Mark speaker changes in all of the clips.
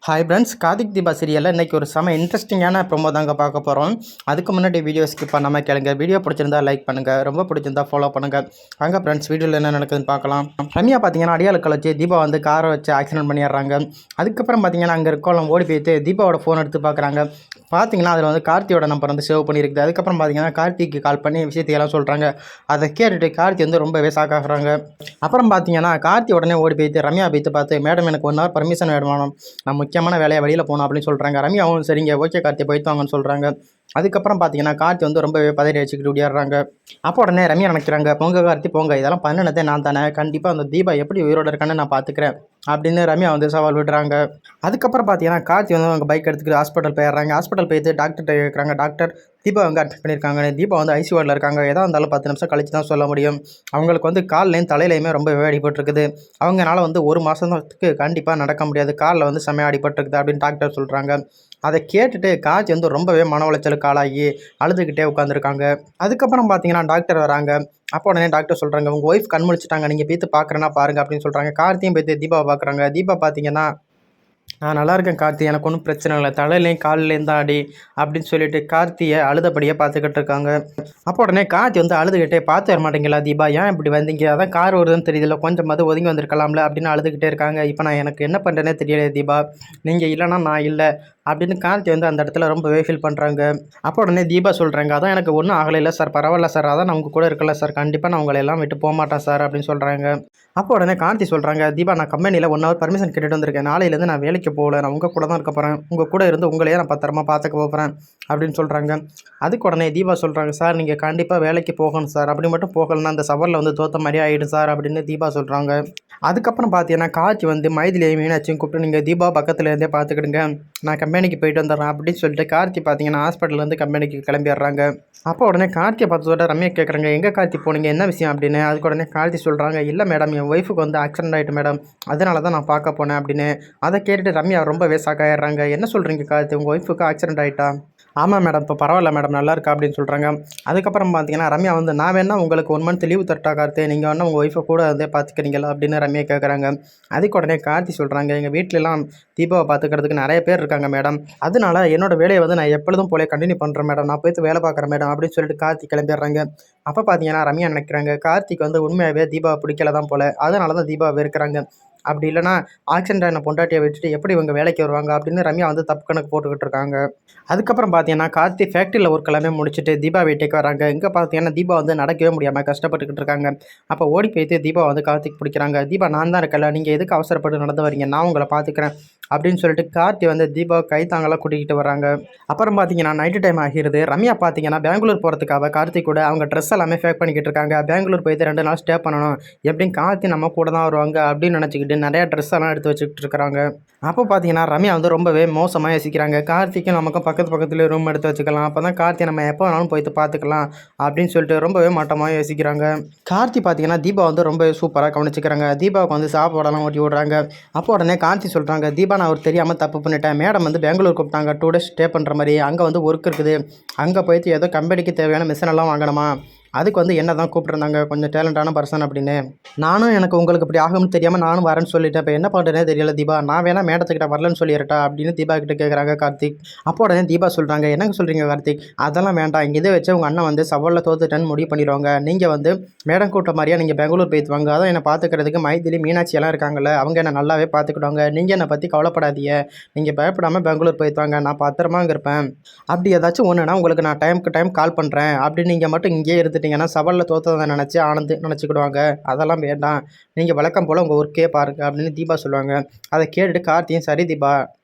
Speaker 1: Hi friends, Karthik Deepa சீரியலில் இன்றைக்கி ஒரு செம இன்ட்ரெஸ்டிங்கான ப்ரோமோ தாங்க பார்க்க போகிறோம். அதுக்கு முன்னாடி வீடியோ ஸ்கிப் பண்ணாமல் கேளுங்க. வீடியோ பிடிச்சிருந்தா லைக் பண்ணுங்கள், ரொம்ப பிடிச்சிருந்தா ஃபாலோ பண்ணுங்கள். வாங்க ஃப்ரெண்ட்ஸ், வீடியோவில் என்ன நடக்குதுன்னு பார்க்கலாம். ரம்யா பார்த்தீங்கன்னா அடியாளுக்களை வச்சு தீபா வந்து காரை வச்சு ஆக்சிடென்ட் பண்ணிடுறாங்க. அதுக்கப்புறம் பார்த்தீங்கன்னா அங்கே இருக்கவங்க ஓடி போயிட்டு தீபாவோட ஃபோன் எடுத்து பார்க்குறாங்க. பார்த்தீங்கன்னா அதில் வந்து கார்த்தியோட நம்பர் வந்து சேவ் பண்ணியிருக்குது. அதுக்கப்புறம் பார்த்தீங்கன்னா கார்த்திக்கு கால் பண்ணி விஷயத்தையெல்லாம் சொல்கிறாங்க. அதை கேட்டுட்டு கார்த்தி வந்து ரொம்பவே ஷாக்காகிறாங்க. அப்புறம் பார்த்தீங்கன்னா கார்த்தி உடனே ஓடி போயிட்டு ரம்யா போய்த்து பார்த்து, மேடம் எனக்கு 1 hour பர்மிஷன் வேணும், நான் முக்கியமான வேலையை வெளியில் போகணும் அப்படின்னு சொல்கிறாங்க. ரம்யாவும் சரிங்க ஓகே கார்த்தி போய்த்து வாங்கன்னு சொல்கிறாங்க. அதுக்கப்புறம் பார்த்தீங்கன்னா கார்த்தி வந்து ரொம்பவே பதறி வச்சுக்கிட்டு ஓடியாடுறாங்க. அப்போ உடனே ரம்யா நினைக்கிறாங்க, போங்க கார்த்தி போங்க, இதெல்லாம் பண்ணினதே நான் தானே, கண்டிப்பாக அந்த தீபா எப்படி உயிரோடு இருக்கான்னு நான் பார்த்துக்கிறேன் அப்படின்னு ரம்யா வந்து சவால் விடுறாங்க. அதுக்கப்புறம் பார்த்தீங்கன்னா கார்த்தி வந்து அவங்க பைக் எடுத்துக்கிட்டு ஹாஸ்பிட்டல் போயிடுறாங்க. ஹாஸ்பிட்டல் போயிட்டு டாக்டர்கிட்ட கேட்குறாங்க, டாக்டர் தீபா வந்து அட்மிட் பண்ணியிருக்காங்க, தீபா வந்து ஐசி வார்டில் இருக்காங்க, எதாக இருந்தாலும் 10 நிமிஷம் கழிச்சு தான் சொல்ல முடியும், அவங்களுக்கு வந்து கால்லையும் தலையிலையுமே ரொம்ப அடிபட்டுருக்குது, அவங்களால வந்து 1 மாதத்துக்கு கண்டிப்பாக நடக்க முடியாது, காலில் வந்து செம்மையாக அடிபட்டுருக்குது அப்படின்னு டாக்டர் சொல்கிறாங்க. அதை கேட்டுட்டு கார்த்தி வந்து ரொம்பவே மன உளைச்சலுக்கு ஆளாகி அழுதுகிட்டே உட்காந்துருக்காங்க. அதுக்கப்புறம் பார்த்தீங்கன்னா டாக்டர் வராங்க. அப்போ உடனே டாக்டர் சொல்கிறாங்க, உங்கள் ஒய்ஃப் கண் முழிச்சிட்டாங்க, நீங்கள் போய்த்து பார்க்குறேன்னா பாருங்கள் அப்படின்னு சொல்கிறாங்க. கார்த்தியும் போய்த்து தீபாவை பார்க்குறாங்க. தீபா பார்த்தீங்கன்னா, நான் நல்லா இருக்கேன் கார்த்தி, எனக்கு ஒன்றும் பிரச்சனை இல்லை, தலையிலையும் காலிலையும் தான் அடி அப்படின்னு சொல்லிட்டு கார்த்தியை அழுதபடியே பார்த்துக்கிட்டு இருக்காங்க. அப்போ உடனே கார்த்தி வந்து அழுதுகிட்டே, பார்த்து வர மாட்டீங்களா தீபா, ஏன் இப்படி வந்தீங்க, அதான் கார் வருதுன்னு தெரியல, கொஞ்சம் அது ஒதுங்கி வந்திருக்கலாம்ல அப்படின்னு அழுதுகிட்டே இருக்காங்க. இப்போ நான் எனக்கு என்ன பண்ணுறேனே தெரியல தீபா, நீங்கள் இல்லைன்னா நான் இல்லை அப்படின்னு கார்த்தி வந்து அந்த இடத்துல ரொம்பவே ஃபீல் பண்ணுறாங்க. அப்போ உடனே தீபா சொல்கிறாங்க, அதான் எனக்கு ஒன்றும் ஆகலை இல்லை சார், பரவாயில்ல சார், அதான் நான் உங்கள் கூட இருக்கல சார், கண்டிப்பாக நான் உங்களை எல்லாம் விட்டு போக மாட்டேன் சார் அப்படின்னு சொல்கிறாங்க. அப்போ உடனே கார்த்தி சொல்கிறாங்க, தீபா நான் கம்பெனியில் 1 hour பர்மிஷன் கேட்டுட்டு வந்திருக்கேன், நாளையிலேருந்து நான் வேலைக்கு போகல, நான் உங்கள் கூட தான் இருக்க போகிறேன், உங்கள் கூட இருந்து உங்களையே நான் பத்திரமா பார்த்துக்க போகிறேன் அப்படின்னு சொல்கிறாங்க. அதுக்கு உடனே தீபா சொல்கிறாங்க, சார் நீங்கள் கண்டிப்பாக வேலைக்கு போகணும் சார், அப்படி மட்டும் போகலன்னா அந்த சவாலில் வந்து தோற்ற மாதிரி ஆகிடும் சார் அப்படின்னு தீபா சொல்கிறாங்க. அதுக்கப்புறம் பார்த்தீங்கன்னா கார்த்தி வந்து மைதிலியையும் மீனாட்சியும் கூப்பிட்டு, நீங்கள் தீபா பக்கத்தில் இருந்தே பார்த்துக்கிடுங்க, நான் கம்பெனிக்கு போயிட்டு வந்துடுறேன் அப்படின்னு சொல்லிட்டு கார்த்தி பார்த்தீங்கன்னா ஹாஸ்பிட்டல்லேருந்து கம்பெனிக்கு கிளம்பிடுறாங்க. அப்போ உடனே கார்த்தியை பார்த்ததோட ரம்யா கேட்குறாங்க, எங்கே கார்த்தி போனீங்க, என்ன விஷயம் அப்படின்னு. அதுக்கு உடனே கார்த்தி சொல்கிறாங்க, இல்லை மேடம் என் ஒய்ஃபுக்கு வந்து ஆக்சிடென்ட் ஆகிட்டு மேடம், அதனால தான் நான் பார்க்க போனேன் அப்படின்னு. அதை கேட்டுட்டு ரம்யா ரொம்பவே ஷாக்காயிடுறாங்க. என்ன சொல்கிறீங்க கார்த்தி, உங்கள் ஒய்ஃபுக்கு ஆக்சிடென்ட் ஆகிட்டா? ஆமாம் மேடம், இப்போ பரவாயில்ல மேடம், நல்லா இருக்கா அப்படின்னு சொல்கிறாங்க. அதுக்கப்புறம் பார்த்தீங்கன்னா ரம்யா வந்து, நான் வேணா உங்களுக்கு 1 month லீவு தரட்டா கார்த்தி, நீங்கள் வேணா உங்கள் ஒய்ஃபை கூட இருந்தே பார்த்துக்கிறீங்களா அப்படின்னு ரம்யா கேட்குறாங்க. அதுக்கு உடனே கார்த்தி சொல்கிறாங்க, எங்கள் வீட்டிலலாம் தீபாவை பார்த்துக்கிறதுக்கு நிறைய பேர் இருக்காங்க மேடம், அதனால என்னோட வேலையை வந்து நான் எப்பொழுதும் போல கண்டினியூ பண்ணுறேன் மேடம், நான் போய்த்து வேலை பார்க்குறேன் மேடம் அப்படின்னு சொல்லிட்டு கார்த்தி கிளம்பிடுறாங்க. அப்போ பார்த்தீங்கன்னா ரம்யா நினைக்கிறாங்க, கார்த்திக்கு வந்து உண்மையாகவே தீபாவை பிடிக்கல தான் போல, அதனால தான் தீபாவை வெறுக்கிறாங்க, அப்படி இல்லைனா ஆக்சிடென்ட் ஆன பொண்டாட்டியை வச்சுட்டு எப்படி இவங்க வேலைக்கு வருவாங்க அப்படின்னு ரம்யா வந்து தப்பு கணக்கு போட்டுக்கிட்டு இருக்காங்க. அதுக்கப்புறம் பார்த்தீங்கன்னா கார்த்தி ஃபேக்ட்ரியில் ஒர்க் எல்லாமே முடிச்சுட்டு தீபா வீட்டுக்கு வராங்க. இங்கே பார்த்தீங்கன்னா தீபா வந்து நடக்கவே முடியாமல் கஷ்டப்பட்டுக்கிட்டு இருக்காங்க. அப்போ ஓடி போய்த்து தீபா வந்து கார்த்திக் பிடிக்கிறாங்க. தீபா நான் தான் இருக்கல, நீங்கள் எதுக்கு அவசரப்பட்டு நடந்து வரீங்க, நான் உங்களை பார்த்துக்கிறேன் அப்படின்னு சொல்லிட்டு கார்த்தி வந்து தீபா கைத்தாங்கலாம் கூட்டிகிட்டு வராங்க. அப்புறம் பார்த்தீங்கன்னா நைட்டு டைம் ஆகிடுது. ரம்யா பார்த்தீங்கன்னா பெங்களூர் போகிறதுக்காக கார்த்திக் கூட அவங்க ட்ரெஸ் எல்லாமே பேக் பண்ணிக்கிட்டு இருக்காங்க. பெங்களூர் போய்த்து 2 நாள் ஸ்டே பண்ணணும், எப்படியும் கார்த்தி நம்ம கூட தான் வருவாங்க அப்படின்னு நினச்சிக்கிட்டு நிறையா ட்ரெஸ் எல்லாம் எடுத்து வச்சுக்கிட்டு இருக்கிறாங்க. அப்போ பார்த்தீங்கன்னா ரம்யா வந்து ரொம்பவே மோசமாக யோசிக்கிறாங்க. கார்த்திக்கும் நமக்கும் பக்கத்துலேயே ரூம் எடுத்து வச்சுக்கலாம், அப்போ தான் கார்த்தி நம்ம எப்போ வேணாலும் போய்த்து பார்த்துக்கலாம் அப்படின்னு சொல்லிட்டு ரொம்பவே மட்டமாக யோசிக்கிறாங்க. கார்த்தி பார்த்தீங்கன்னா தீபா வந்து ரொம்ப சூப்பராக கவனிச்சிக்கிறாங்க. தீபாவுக்கு வந்து சாப்பாடெல்லாம் ஊட்டி விடுறாங்க. அப்போ உடனே கார்த்தி சொல்கிறாங்க, தீபா நான் ஒரு தெரியாமல் தப்பு பண்ணிட்டேன், மேடம் வந்து பெங்களூர் கூப்பிட்டாங்க 2 days ஸ்டே பண்ணுற மாதிரி, அங்கே வந்து ஒர்க் இருக்குது, அங்கே போய்த்து ஏதோ கம்பெனிக்கு தேவையான மிஷின் எல்லாம் வாங்கணுமா, அதுக்கு வந்து என்ன தான் கூப்பிட்ருந்தாங்க, கொஞ்சம் டேலண்டான பர்சன் அப்படின்னு. நானும் எனக்கு உங்களுக்கு இப்படி ஆகும்னு தெரியாமல் நானும் வரேன்னு சொல்லிட்டேன், இப்போ என்ன பண்ணுறேனே தெரியல தீபா, நான் வேணால் மேடத்துக்கிட்ட வரலன்னு சொல்லிடுறட்டா அப்படின்னு தீபா கிட்ட கேட்குறாங்க கார்த்திக். அப்போ உடனே தீபா சொல்கிறாங்க, என்னங்க சொல்கிறீங்க கார்த்திக், அதெல்லாம் வேண்டாம், இங்கே இதை வச்சு உங்கள் அண்ணன் வந்து சவாலில் தோத்துட்டேன்னு முடிவு பண்ணிடுவாங்க, நீங்கள் வந்து மேடம் கூட்ட மாதிரியா நீங்கள் பெங்களூர் போய்த்து வாங்க, அதான் என்னை பார்த்துக்கிறதுக்கு மைதிலி மீனாட்சி எல்லாம் இருக்காங்கல்ல, அவங்க என்னை நல்லாவே பார்த்துக்கிடுவாங்க, நீங்கள் என்னை பற்றி கவலைப்படாதீங்க, நீங்கள் பயப்படாமல் பெங்களூர் போய்த்து வாங்க, நான் பத்திரமாங்க இருப்பேன், அப்படி ஏதாச்சும் ஒன்றுனா உங்களுக்கு நான் டைமுக்கு டைம் கால் பண்ணுறேன் அப்படின்னு நீங்கள் மட்டும் இங்கேயே இருந்துட்டீங்கன்னா சவாலில் தோற்றதை நினச்சி ஆனந்து நினச்சிக்கிடுவாங்க, அதெல்லாம் வேண்டாம், நீங்கள் வழக்கம் போல் உங்கள் ஒர்க்கே பாருங்கள் அப்படின்னு தீபா சொல்லுவாங்க. அதை கேட்டுட்டு கார்த்தியும், சரி தீபா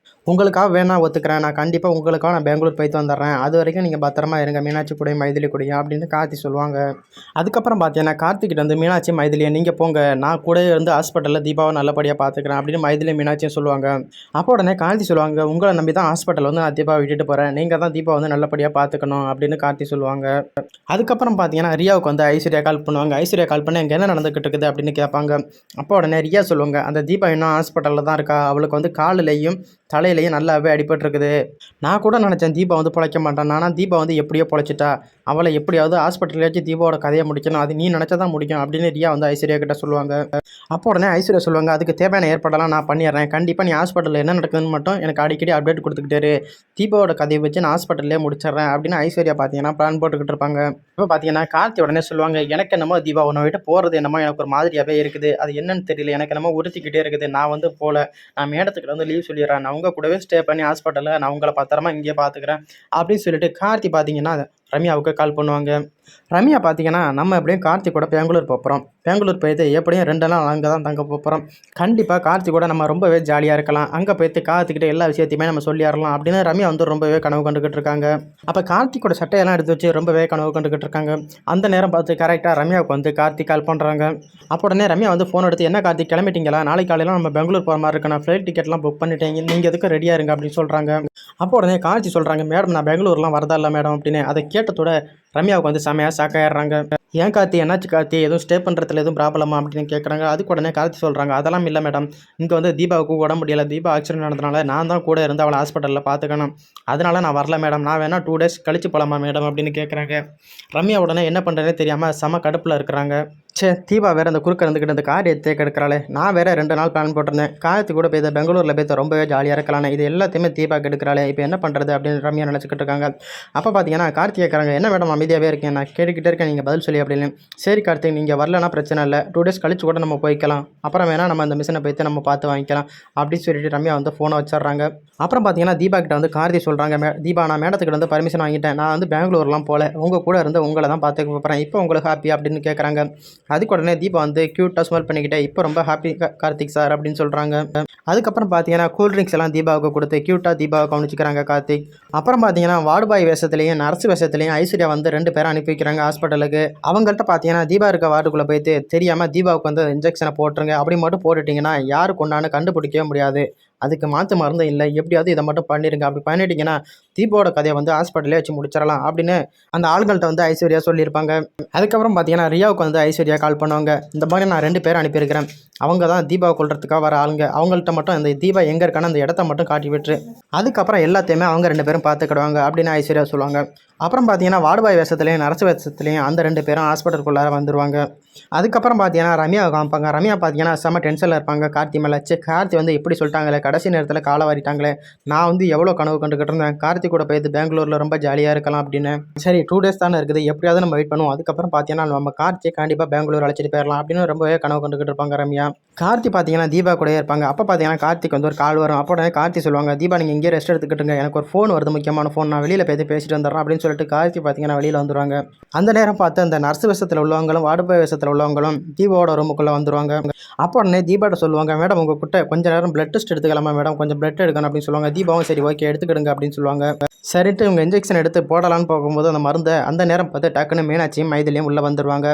Speaker 1: உங்களுக்காக வேணா ஒத்துக்கிறேன், நான் கண்டிப்பாக உங்களுக்காக நான் பெங்களூர் போய்த்து வந்துடுறேன், அது வரைக்கும் நீங்கள் பத்திரமா இருங்க மீனாட்சி கூடயும் மைதிலி கூடயும் அப்படின்னு கார்த்தி சொல்லுவாங்க. அதுக்கப்புறம் பார்த்தீங்கன்னா கார்த்திகிட்ட வந்து மீனாட்சி மைதிலியை நீங்கள் போங்க, நான் கூட இருந்து ஹாஸ்பிட்டலில் தீபாவை நல்லபடியாக பார்த்துக்கிறேன் அப்படின்னு மைதிலி மீனாட்சியும் சொல்லுவாங்க. அப்போ உடனே கார்த்தி சொல்லுவாங்க, உங்களை நம்பி தான் ஹாஸ்பிட்டல் வந்து நான் தீபாவை விட்டுட்டு போகிறேன், நீங்கள் தான் தீபா வந்து நல்லபடியாக பார்த்துக்கணும் அப்படின்னு கார்த்தி சொல்லுவாங்க. அதுக்கப்புறம் பார்த்தீங்கன்னா ரியாவுக்கு வந்து ஐஸ்வர்யா கால் பண்ணுவாங்க. ஐஸ்வர்யா கால் பண்ணி அங்கே என்ன நடந்துக்கிட்டு இருக்குது அப்படின்னு கேட்பாங்க. அப்போ உடனே ரியா சொல்லுவாங்க, அந்த தீபா இன்னும் ஹாஸ்பிட்டலில் தான் இருக்கா, அவளுக்கு வந்து காலிலையும் தலையிலையும் நல்லாவே அடிபட்டிருக்குது. நான் கூட நினச்சேன் தீபா வந்து பொழைக்க மாட்டான். ஆனால் தீபா வந்து எப்படியோ பொழைச்சிட்டா. அவளை எப்படியாவது ஹாஸ்பிட்டல்லையாச்சும் தீபாவோட கதையை முடிக்கணும். அது நீ நினச்சா தான் முடியும் அப்படின்னு ரியா வந்து ஐஸ்வர்யா கிட்ட சொல்லுவாங்க. அப்போ உடனே ஐஸ்வர்யா சொல்லுவாங்க, அதுக்கு தேவையான ஏற்பாடெல்லாம் நான் பண்ணிடுறேன். கண்டிப்பாக நீ ஹாஸ்பிட்டலில் என்ன நடக்குதுன்னு மட்டும் எனக்கு அடிக்கடி அப்டேட் கொடுத்துக்கிட்டே தீபாவோட கதையை வச்சு நான் ஹாஸ்பிட்டல்லே முடிச்சிடுறேன் அப்படின்னு ஐஸ்வர்யா பார்த்தீங்கன்னா பிளான் போட்டுக்கிட்டு இருப்பாங்க. இப்போ பார்த்தீங்கன்னா கார்த்தி உடனே சொல்லுவாங்க, எனக்கு என்னமோ தீபா உன்னை விட்டு போகிறது என்னமோ எனக்கு ஒரு மாதிரியாகவே இருக்குது. அது என்னன்னு தெரியல, எனக்கு என்னமோ உறுத்திக்கிட்டே இருக்குது. நான் வந்து போகல, நான் மேடத்துக்கிட்ட வந்து லீவ் சொல்லிடுறேன். நான் உங்கள் கூடவே ஸ்டே பண்ணி ஹாஸ்பிட்டலில் நான் உங்களை பத்திரமா இங்கேயே பார்த்துக்கிறேன் அப்படின்னு சொல்லிட்டு கார்த்தி பார்த்தீங்கன்னா ரம்யாவுக்கு கால் பண்ணுவாங்க. ரம்யா பார்த்தீங்கன்னா நம்ம எப்படியும் கார்த்தி கூட பெங்களூர் போகிறோம். பெங்களூர் போயிட்டு எப்படியும் 2 நாள் அங்கே தான் தங்க போகிறோம். கண்டிப்பாக கார்த்தி கூட நம்ம ரொம்பவே ஜாலியாக இருக்கலாம். அங்கே போயிட்டு கார்த்திக்கிட்ட எல்லா விஷயத்தையுமே நம்ம சொல்லிடலாம் அப்படின்னு ரம்யா வந்து ரொம்பவே கனவு கண்டுக்கிட்டு இருக்காங்க. அப்போ கார்த்திக்கோட சட்டையெல்லாம் எடுத்து வச்சு ரொம்பவே கனவு கண்டுக்கிட்டு இருக்காங்க. அந்த நேரம் பார்த்து கரெக்டாக ரம்யாவுக்கு வந்து கார்த்தி கால் பண்ணுறாங்க. அப்போ உடனே ரம்யா வந்து ஃபோன் எடுத்து, என்ன கார்த்தி கிளம்பிட்டீங்களா? நாளைக்கு காலையில் நம்ம பெங்களூர் போகிற மாதிரி இருக்கு. நான் ஃப்ளைட் டிக்கெட்லாம் புக் பண்ணிட்டேங்க, நீங்கள் எதுக்கும் ரெடியாக இருங்க அப்படின்னு சொல்கிறாங்க. அப்போ உடனே கார்த்தி சொல்கிறாங்க, மேடம் நான் பெங்களூர்லாம் வரதா இல்லை மேடம் அப்படின்னு. அதை கேட்டதோட ரம்யாவுக்கு வந்து செமையாக ஷாக்காயிடுறாங்க. ஏன் கார்த்தி, என்னாச்சு கார்த்தி, எதுவும் ஸ்டே பண்ணுறதுல எதுவும் ப்ராப்ளமா அப்படின்னு கேட்குறாங்க. அதுக்கு உடனே கார்த்தி சொல்கிறாங்க, அதெல்லாம் இல்லை மேடம், இங்கே வந்து தீபாவுக்கு உடம்பு முடியலை. தீபா ஆக்சிடென்ட் நடந்தனால நான் தான் கூட இருந்து அவளை ஹாஸ்பிட்டலில் பார்த்துக்கணும். அதனால நான் வரல மேடம், நான் வேணால் 2 டேஸ் கழிச்சு போகலாமா மேடம் அப்படின்னு கேட்குறாங்க. ரம்யா உடனே என்ன பண்ணுறேனே தெரியாமல் செம கடுப்பில் இருக்கிறாங்க. தீபா வேறு அந்த குறுக்க இருந்துக்கிட்டு அந்த கார் எடுத்தே கெடுக்கிறாளே, நான் வேறு 2 நாள் பிளான் போட்டிருந்தேன். கார்த்தி கூட போய் பெங்களூரில் போய் ரொம்பவே ஜாலியாக இருக்கலானே, இது எல்லாத்தையுமே தீபா கெடுக்கிறாளே, இப்போ என்ன பண்ணுறது அப்படின்னு ரம்யா நினச்சிக்கிட்டு இருக்காங்க. அப்போ பார்த்தீங்கன்னா கார்த்தி கேட்குறாங்க, என்ன மேடம் அமைதியாகவே இருக்கேன், நான் கேட்டுக்கிட்டே இருக்கேன், நீங்கள் பதில் சொல்லி அப்படின்னு. சரி கார்த்திக், நீங்கள் வரலன்னா பிரச்சனை இல்லை, 2 டேஸ் கழிச்சு கூட நம்ம போய்க்கலாம். அப்புறம் வேணால் நம்ம அந்த மிஷினை போய்த்து நம்ம பார்த்து வாங்கிக்கலாம் அப்படின்னு சொல்லிட்டு ரம்யா வந்து ஃபோனை வச்சிடுறாங்க. அப்புறம் பார்த்தீங்கன்னா தீபா கிட்ட வந்து கார்த்தி சொல்கிறாங்க, தீபா நான் மேடத்துக்கிட்ட வந்து பர்மிஷன் வாங்கிட்டேன், நான் வந்து பெங்களூர்லாம் போகல, உங்கள் கூட இருந்து உங்களை தான் பார்த்துக்க போகிறேன், இப்போ உங்களுக்கு ஹாப்பி அப்படின்னு கேட்குறாங்க. அதுக்கு உடனே தீபா வந்து க்யூட்டாக ஸ்மெல் பண்ணிக்கிட்டே, இப்போ ரொம்ப ஹாப்பி கார்த்திக் சார் அப்படின்னு சொல்கிறாங்க. அதுக்கப்புறம் பார்த்தீங்கன்னா கூல்ட்ரிங்க்ஸ் எல்லாம் தீபாவுக்கு கொடுத்து க்யூட்டாக தீபாவை கவனிச்சிக்கிறாங்க கார்த்திக். அப்புறம் பார்த்தீங்கன்னா வார்டுபாய் வேஷத்துலையும் நர்ஸ் வேஷத்துலையும் ஐஸ்வர்யா வந்து 2 பேரை அனுப்பி வைக்கிறாங்க ஹாஸ்பிட்டலுக்கு. அவங்கள்ட்ட பார்த்தீங்கன்னா தீபா இருக்க வார்டுக்குள்ளே போயிட்டு தெரியாமல் தீபாவுக்கு வந்து இன்ஜெக்ஷனை போட்டுருங்க, அப்படி மட்டும் போட்டுட்டிங்கன்னா யாரு கொண்டான்னு கண்டுபிடிக்கவே முடியாது, அதுக்கு மாற்று மருந்து இல்லை, எப்படியாவது இதை மட்டும் பண்ணிடுங்க, அப்படி பண்ணிட்டீங்கன்னா தீபாவோட கதையை வந்து ஹாஸ்பிட்டலே வச்சு முடிச்சிடலாம் அப்படின்னு அந்த ஆள்கள்ட்ட வந்து ஐஸ்வர்யா சொல்லியிருப்பாங்க. அதுக்கப்புறம் பார்த்தீங்கன்னா ரியாவுக்கு வந்து ஐஸ்வர்யா கால் பண்ணுவாங்க, இந்த மாதிரி நான் 2 பேரை அனுப்பியிருக்கிறேன், அவங்க தான் தீபாவை கொள்றதுக்காக வர ஆளுங்க, அவங்கள்ட்ட மட்டும் அந்த தீபா எங்கே இருக்கான்னு அந்த இடத்த மட்டும் காட்டி விட்டுரு, அதுக்கப்புறம் எல்லாத்தையுமே அவங்க 2 பேரும் பார்த்துக்கிடுவாங்க அப்படின்னு ஐஸ்வர்யா சொல்லுவாங்க. அப்புறம் பார்த்தீங்கன்னா வார்டுபாய் வேஷத்துலையும் நரசு வேஷத்துலையும் அந்த 2 பேரும் ஹாஸ்பிட்டலுக்குள்ளார வந்துடுவாங்க. அதுக்கப்புறம் பார்த்தீங்கன்னா ரம்யாவை காமிப்பாங்க. ரம்யா பார்த்தீங்கன்னா செம்ம டென்ஷனில் இருப்பாங்க கார்த்தி மேலே. கார்த்தி வந்து இப்படி சொல்லிட்டாங்களே, கடைசி நேரத்தில் காலை வாரிட்டாங்களே, நான் வந்து எவ்வளோ கனவு கண்டுக்கிட்டு இருந்தேன், கார்த்தி கூட போயிட்டு பெங்களூரில் ரொம்ப ஜாலியாக இருக்கலாம் அப்படின்னு. சரி 2 டேஸ் தானே இருக்குது, எப்படியாவது நம்ம வெயிட் பண்ணுவோம், அதுக்கப்புறம் பார்த்தீங்கன்னா நம்ம கார்த்தியை கண்டிப்பாக பெங்களூர் அழைச்சிட்டு போயிடலாம் அப்படின்னு ரொம்பவே கனவு கண்டுக்கிட்டு இருப்பாங்க ரம்யா. கார்த்தி பார்த்தீங்கன்னா தீபா கூடயே இருப்பாங்க. அப்போ பார்த்தீங்கன்னா கார்த்திக்கு வந்து ஒரு கால் வரும். அப்போ உடனே கார்த்தி சொல்லுவாங்க, தீபா நீங்கள் இங்கே ரெஸ்ட் எடுத்துக்கிட்டுங்க, எனக்கு ஒரு ஃபோன் வருது, முக்கியமான ஃபோன், நான் வெளியில் போய் பேசிட்டு வந்துடுறேன் அப்படின்னு சொல்லிட்டு கார்த்தி பார்த்தீங்கன்னா வெளியில் வந்துடுவாங்க. அந்த நேரம் பார்த்து அந்த நர்ஸ் வேஷத்தில் உள்ளவங்களும் வார்டுபாய் வேஷத்தில் உள்ளவங்களும் தீபாவோட ரூமுக்குள்ளே வந்துடுவாங்க. அப்போ உடனே தீபாட்ட சொல்லுவாங்க, மேடம் உங்கள் கிட்ட கொஞ்சம் நேரம் பிளட் டெஸ்ட் எடுத்துக்கலாமா மேடம், கொஞ்சம் பிளட் எடுக்கணும் அப்படின்னு சொல்லுவாங்க. தீபாவும் சரி ஓகே எடுத்துக்கிடுங்க அப்படின்னு சொல்லுவாங்க. சரிட்டு இவங்க இன்ஜெக்ஷன் எடுத்து போடலான்னு போகும்போது அந்த மருந்தை அந்த நேரம் பார்த்து டக்குன்னு மீனாட்சியும் மைதிலையும் உள்ளே வந்துடுவாங்க.